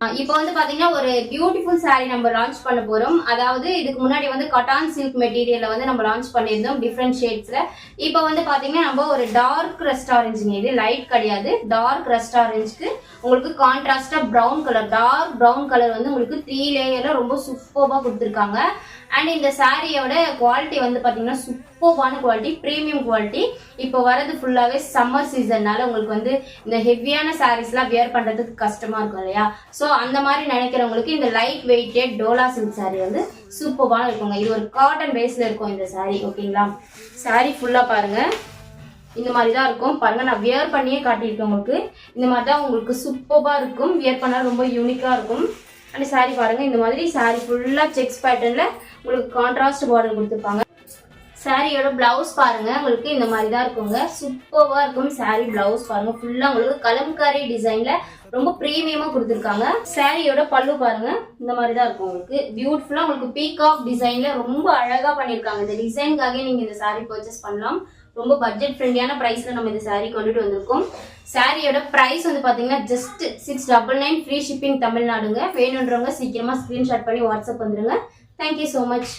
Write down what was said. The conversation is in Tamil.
இப்போ வந்து பாத்தீங்கன்னா ஒரு பியூட்டிஃபுல் சாரி நம்ம லான்ச் பண்ண போறோம். அதாவது இதுக்கு முன்னாடி வந்து கட்டான் சில்க் மெட்டீரியல்ல வந்து நம்ம லான்ச் பண்ணியிருந்தோம் டிஃப்ரெண்ட் ஷேட்ஸ்ல. இப்போ வந்து பாத்தீங்கன்னா நம்ம ஒரு டார்க் ரஸ்ட் ஆரஞ்சுங்க, இது லைட் கிடையாது, டார்க் ரஸ்ட் ஆரஞ்சுக்கு உங்களுக்கு கான்ட்ராஸ்டா brown colour, dark brown colour வந்து உங்களுக்கு 3 லேயர்ல ரொம்ப சூப்பர்பா கொடுத்துருக்காங்க. அண்ட் இந்த சாரியோட குவாலிட்டி வந்து பாத்தீங்கன்னா சூப்பர்பான குவாலிட்டி, பிரீமியம் குவாலிட்டி. இப்போ வரது ஃபுல்லாவே சம்மர் சீசன்னால உங்களுக்கு வந்து இந்த ஹெவியான சாரீஸ்லாம் வியர் பண்றதுக்கு கஷ்டமா இருக்கும் இல்லையா? ஸோ அந்த மாதிரி நினைக்கிறவங்களுக்கு இந்த light weighted dola silk sari வந்து சூப்பர்பான இருக்குங்க. இது ஒரு காட்டன் பேஸ்ல இருக்கும் இந்த சாரி. ஓகேங்களா? சாரி ஃபுல்லா பாருங்க, இந்த மாதிரி தான் இருக்கும். பாருங்க, நான் வியர் பண்ணியே காட்டியிருக்கேன் உங்களுக்கு. இந்த மாதிரி தான் உங்களுக்கு சூப்பர்பா இருக்கும், வியர் பண்ணா ரொம்ப யூனிக்கா இருக்கும். அந்த சாரி பாருங்க, இந்த மாதிரி சாரி ஃபுல்லா செக்ஸ் பேட்டர்ன்ல உங்களுக்கு கான்ட்ராஸ்ட் பார்டர் கொடுத்துருப்பாங்க. சாரியோட பிளவுஸ் பாருங்க, உங்களுக்கு இந்த மாதிரி தான் இருக்குங்க, சூப்பர்வா இருக்கும். சாரி பிளவுஸ் பாருங்க, ஃபுல்லா உங்களுக்கு கலம்காரி டிசைன்ல ரொம்ப பிரீமியமா கொடுத்துருக்காங்க. சாரியோட பல்லு பாருங்க, இந்த மாதிரி தான் இருக்கும் உங்களுக்கு பியூட்டிஃபுல்லா, உங்களுக்கு பீகாக் டிசைன்ல ரொம்ப அழகா பண்ணிருக்காங்க. இந்த டிசைனுக்காக நீங்க இந்த சாரி பர்ச்சேஸ் பண்ணலாம். ரொம்ப பட்ஜெட் ஃப்ரெண்ட்லியான பிரைஸ்ல நம்ம இந்த சாரி கொண்டுட்டு வந்திருக்கோம். சாரியோட பிரைஸ் வந்து பாத்தீங்கன்னா ஜஸ்ட் 699, ஃப்ரீ ஷிப்பிங் தமிழ்நாடுங்க. வேணுன்றவங்க சீக்கிரமா ஸ்கிரீன்ஷாட் பண்ணி வாட்ஸ்அப் வந்துருங்க. Thank you so much.